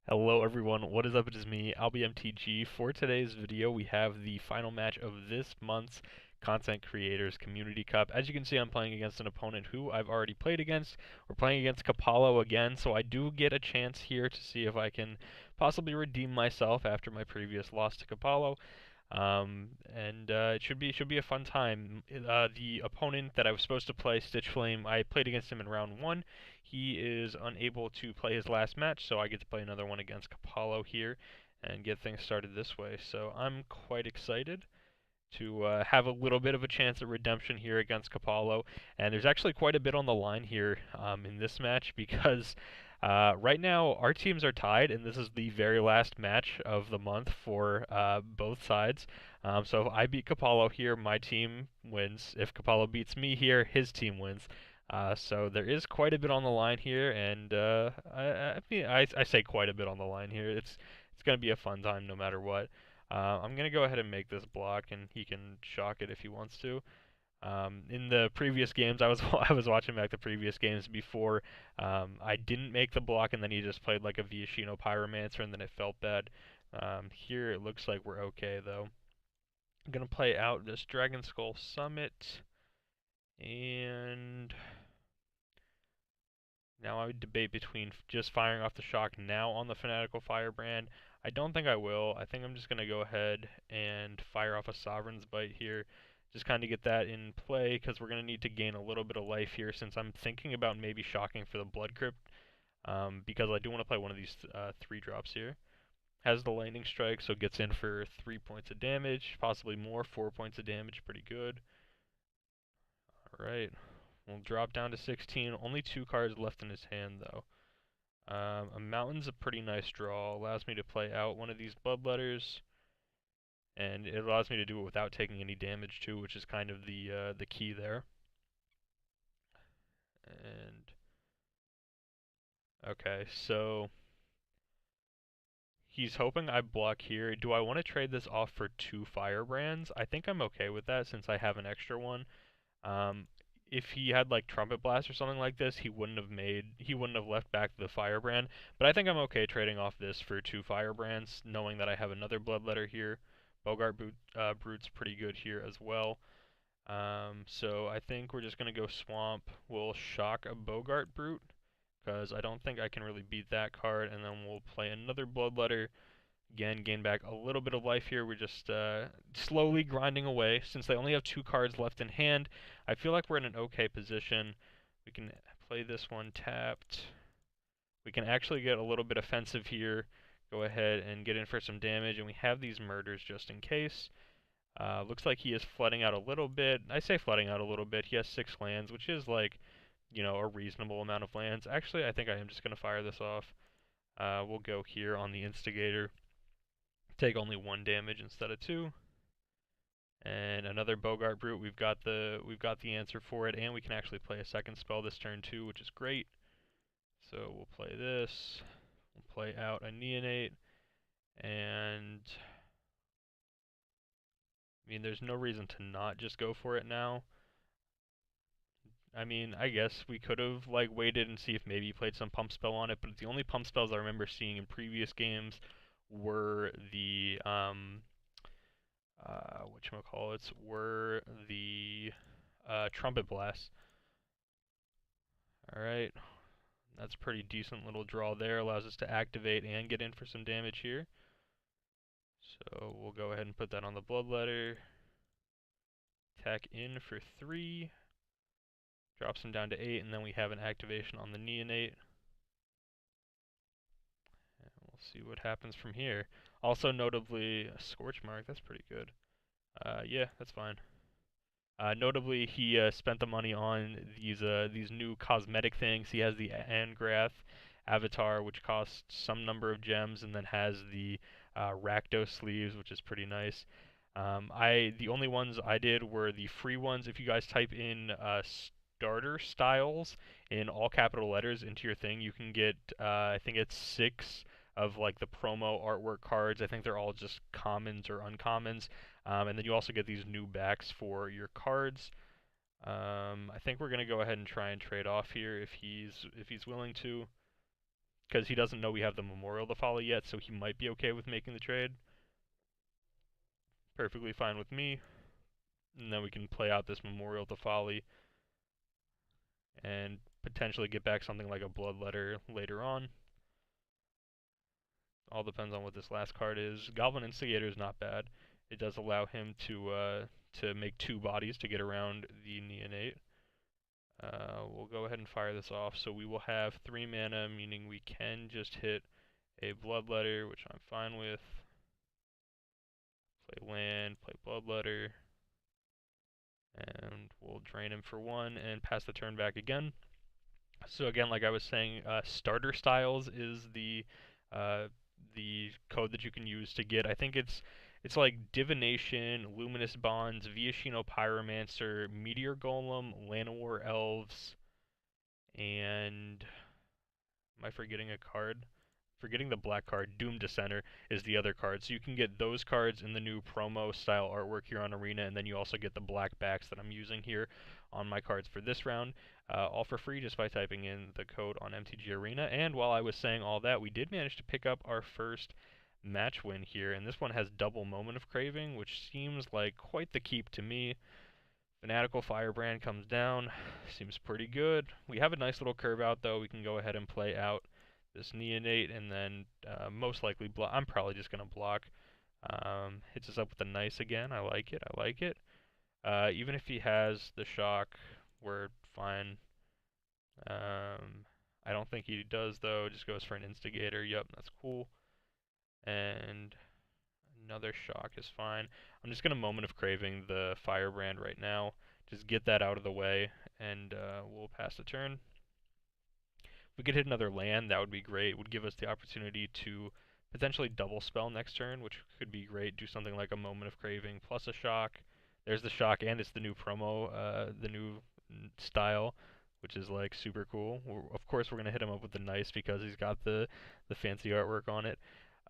Hello everyone, what is up? It is me, AlbyMTG. For today's video, we have the final match of this month's Content Creators Community Cup. As you can see, I'm playing against an opponent who I've already played against. We're playing against Kappolo again, so I do get a chance here to see if I can possibly redeem myself after my previous loss to Kappolo. It should be a fun time. The opponent that I was supposed to play, Stitch Flame, I played against him in round one. He is unable to play his last match, so I get to play another one against Kappolo here and get things started this way. So I'm quite excited to have a little bit of a chance at redemption here against Kappolo. And there's actually quite a bit on the line here in this match because right now our teams are tied, and this is the very last match of the month for both sides. So if I beat Kappolo here, my team wins. If Kappolo beats me here, his team wins. So there is quite a bit on the line here, and I say quite a bit on the line here. It's going to be a fun time no matter what. I'm gonna go ahead and make this block, and he can shock it if he wants to. In the previous games, I was watching back the previous games before. I didn't make the block, and then he just played like a Viashino Pyromancer, and then it felt bad. Here it looks like we're okay though. I'm gonna play out this Dragon Skull Summit, and now I would debate between just firing off the shock now on the Fanatical Firebrand. I don't think I will. I think I'm just going to go ahead and fire off a Sovereign's Bite here. Just kind of get that in play because we're going to need to gain a little bit of life here since I'm thinking about maybe shocking for the Blood Crypt because I do want to play one of these 3-drops here. Has the Lightning Strike, so gets in for 3 points of damage, possibly more, 4 points of damage, pretty good. Alright. We'll drop down to 16. Only 2 cards left in his hand, though. A Mountain's a pretty nice draw. Allows me to play out one of these Bloodletters, and it allows me to do it without taking any damage, too, which is kind of the key there. And okay, so he's hoping I block here. Do I want to trade this off for 2 Firebrands? I think I'm okay with that since I have an extra one. Um, if he had like Trumpet Blast or something like this, he wouldn't have left back the Firebrand. But I think I'm okay trading off this for 2 Firebrands, knowing that I have another Bloodletter here. Brute's pretty good here as well. So I think we're just gonna go Swamp. We'll shock a Bogart Brute because I don't think I can really beat that card, and then we'll play another Bloodletter. Again, gain back a little bit of life here. We're just slowly grinding away. Since they only have 2 cards left in hand, I feel like we're in an okay position. We can play this one tapped. We can actually get a little bit offensive here. Go ahead and get in for some damage, and we have these murders just in case. Looks like he is flooding out a little bit. I say flooding out a little bit. He has 6 lands, which is like, a reasonable amount of lands. Actually, I think I am just going to fire this off. We'll go here on the Instigator. Take only 1 damage instead of 2. And another Bogart Brute. We've got the answer for it, and we can actually play a second spell this turn too, which is great. So we'll play this. We'll play out a Neonate, and I mean, there's no reason to not just go for it now. I mean, I guess we could have like waited and see if maybe he played some pump spell on it, but the only pump spells I remember seeing in previous games were the whatchamacallits, were the Trumpet Blast. Alright, that's a pretty decent little draw there. Allows us to activate and get in for some damage here. So we'll go ahead and put that on the Bloodletter. Attack in for 3. Drops him down to 8, and then we have an activation on the Neonate. And we'll see what happens from here. Also, notably, a Scorch Mark, that's pretty good. Yeah, that's fine. Notably, he spent the money on these new cosmetic things. He has the Angrath avatar, which costs some number of gems, and then has the Rakdos sleeves, which is pretty nice. The only ones I did were the free ones. If you guys type in starter styles in all capital letters into your thing, you can get I think it's 6 of like the promo artwork cards. I think they're all just commons or uncommons. And then you also get these new backs for your cards. I think we're gonna go ahead and try and trade off here if he's willing to. because he doesn't know we have the Memorial to follow yet, so he might be okay with making the trade. Perfectly fine with me. And then we can play out this Memorial to Folly and potentially get back something like a Bloodletter later on. All depends on what this last card is. Goblin Instigator is not bad. It does allow him to make 2 bodies to get around the Neonate. We'll go ahead and fire this off. So we will have 3 mana, meaning we can just hit a Bloodletter, which I'm fine with. Play land, play Bloodletter, and we'll drain him for 1 and pass the turn back again. So again, like I was saying, starter styles is the code that you can use to get. I think it's like Divination, Luminous Bonds, Viashino Pyromancer, Meteor Golem, Llanowar Elves, and am I forgetting a card? Forgetting the black card. Doom Dissenter is the other card. So you can get those cards in the new promo style artwork here on Arena, and then you also get the black backs that I'm using here on my cards for this round, all for free just by typing in the code on MTG Arena. And while I was saying all that, we did manage to pick up our first match win here, and this one has double Moment of Craving, which seems like quite the keep to me. Fanatical Firebrand comes down, seems pretty good. We have a nice little curve out though. We can go ahead and play out this Neonate and then most likely block. I'm probably just going to block. Hits us up with a nice again. I like it. I like it. Even if he has the shock, we're fine. I don't think he does though. Just goes for an Instigator. Yep, that's cool. And another shock is fine. I'm just going to Moment of Craving the Firebrand right now. Just get that out of the way, and we'll pass the turn. If we could hit another land, that would be great. It would give us the opportunity to potentially double spell next turn, which could be great. Do something like a Moment of Craving plus a shock. There's the shock, and it's the new promo, the new style, which is like super cool. Of course, we're going to hit him up with the nice because he's got the fancy artwork on it.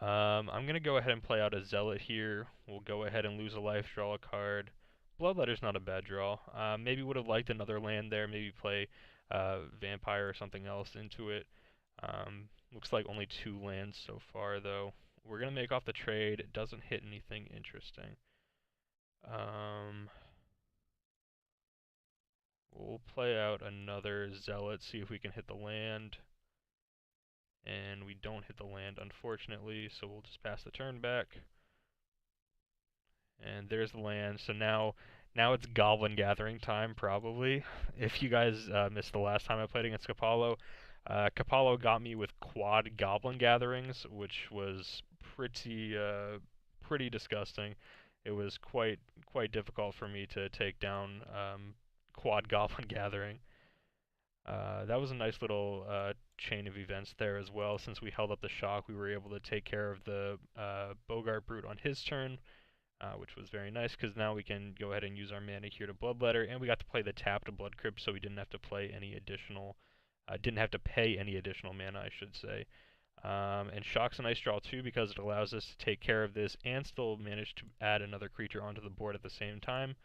I'm going to go ahead and play out a Zealot here. We'll go ahead and lose a life, draw a card. Bloodletter's not a bad draw. Maybe would have liked another land there. Maybe play Vampire or something else into it. Looks like only 2 lands so far, though. We're going to make off the trade. It doesn't hit anything interesting. We'll play out another Zealot, see if we can hit the land. And we don't hit the land, unfortunately, so we'll just pass the turn back. And there's the land. So now it's Goblin Gathering time, probably. If you guys missed the last time I played against Kappolo, Kappolo got me with quad Goblin Gatherings, which was pretty disgusting. It was quite difficult for me to take down quad Goblin Gathering. That was a nice little chain of events there as well. Since we held up the shock, we were able to take care of the Bogart Brute on his turn. Which was very nice, because now we can go ahead and use our mana here to Bloodletter, and we got to play the tapped Blood Crypt, so we didn't have to play any additional, didn't have to pay any additional mana, I should say. And Shock's a nice draw too, because it allows us to take care of this and still manage to add another creature onto the board at the same time.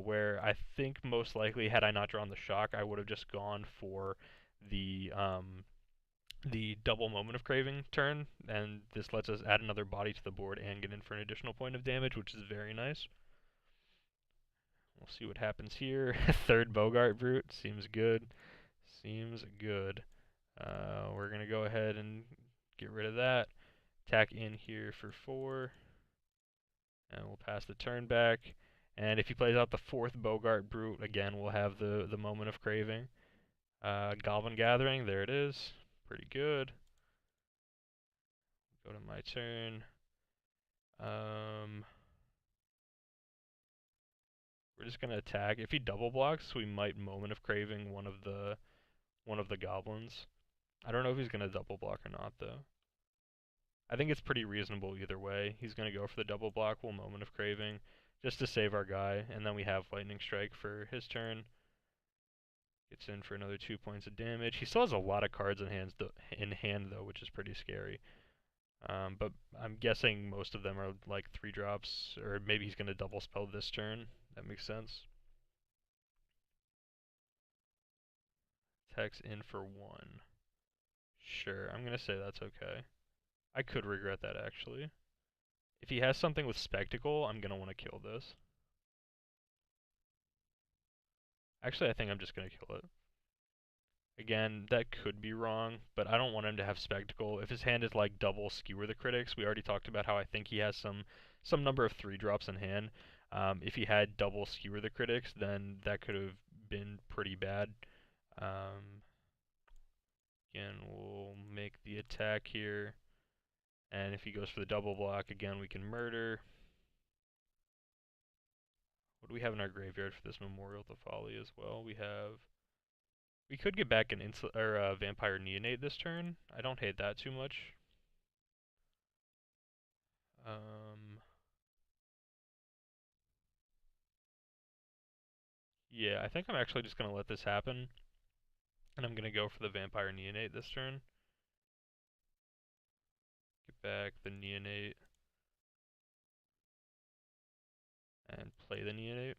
Where I think most likely, had I not drawn the Shock, I would have just gone for the double Moment of Craving turn, and this lets us add another body to the board and get in for an additional point of damage, which is very nice. We'll see what happens here. Third Bogart Brute, seems good. Seems good. We're going to go ahead and get rid of that. Attack in here for 4, and we'll pass the turn back. And if he plays out the 4th Bogart Brute, again, we'll have the Moment of Craving. Goblin Gathering, there it is. Pretty good. Go to my turn. We're just gonna attack. If he double blocks, we might Moment of Craving one of the goblins. I don't know if he's gonna double block or not though. I think it's pretty reasonable either way. He's gonna go for the double block. We'll Moment of Craving just to save our guy, and then we have Lightning Strike for his turn. Gets in for another 2 points of damage. He still has a lot of cards in hand though, which is pretty scary. But I'm guessing most of them are like 3-drops, or maybe he's going to double spell this turn. That makes sense. Attacks in for 1. Sure, I'm gonna say that's okay. I could regret that actually. If he has something with Spectacle, I'm gonna want to kill this. Actually, I think I'm just gonna kill it. Again, that could be wrong, but I don't want him to have Spectacle. If his hand is like double Skewer the Critics, we already talked about how I think he has some number of 3-drops in hand. If he had double Skewer the Critics, then that could have been pretty bad. Um, Again, we'll make the attack here. And if he goes for the double block, again, we can murder. What do we have in our graveyard for this Memorial to Folly as well? We could get back an Vampire Neonate this turn. I don't hate that too much. Yeah, I think I'm actually just going to let this happen. And I'm going to go for the Vampire Neonate this turn. Get back the Neonate. And play the Neonate.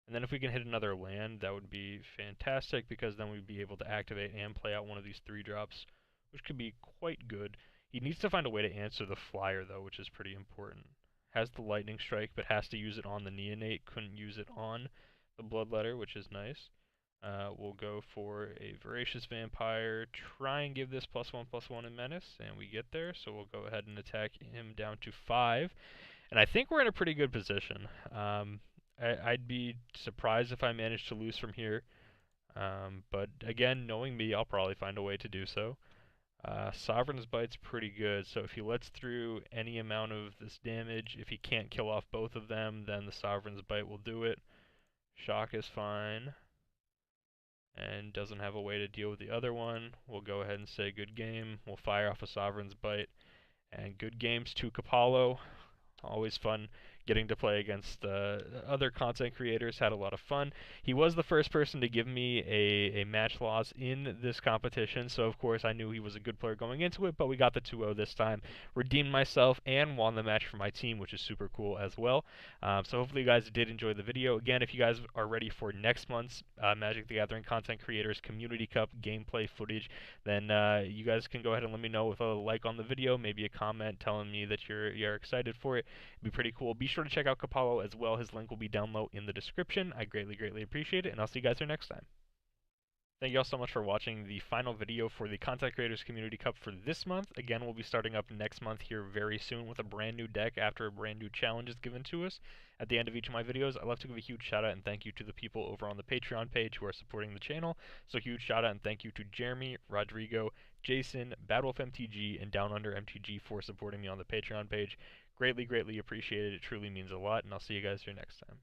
And then if we can hit another land, that would be fantastic, because then we'd be able to activate and play out one of these 3-drops, which could be quite good. He needs to find a way to answer the flyer, though, which is pretty important. Has the Lightning Strike, but has to use it on the Neonate. Couldn't use it on the Bloodletter, which is nice. We'll go for a Voracious Vampire, try and give this +1/+1 in Menace, and we get there, so we'll go ahead and attack him down to 5. And I think we're in a pretty good position. I'd be surprised if I managed to lose from here. But again, knowing me, I'll probably find a way to do so. Sovereign's Bite's pretty good, so if he lets through any amount of this damage, if he can't kill off both of them, then the Sovereign's Bite will do it. Shock is fine, and doesn't have a way to deal with the other one. We'll go ahead and say good game. We'll fire off a Sovereign's Bite, and good games to Kappolo. Always fun getting to play against other content creators. Had a lot of fun. He was the first person to give me a match loss in this competition, so of course I knew he was a good player going into it, but we got the 2-0 this time. Redeemed myself and won the match for my team, which is super cool as well. So hopefully you guys did enjoy the video. Again, if you guys are ready for next month's Magic the Gathering Content Creators Community Cup gameplay footage, then you guys can go ahead and let me know with a like on the video, maybe a comment telling me that you're excited for it. It'd be pretty cool. Be sure to check out Kappolo as well. His link will be down low in the description. I greatly appreciate it, and I'll see you guys here next time. Thank you all so much for watching the final video for the Content Creators Community Cup for this month. Again, we'll be starting up next month here very soon with a brand new deck after a brand new challenge is given to us. At the end of each of my videos, I love to give a huge shout out and thank you to the people over on the Patreon page who are supporting the channel. So huge shout out and thank you to Jeremy, Rodrigo, Jason, BadWolfMTG, and Down Under MTG for supporting me on the Patreon page. Greatly appreciated. It truly means a lot, and I'll see you guys here next time.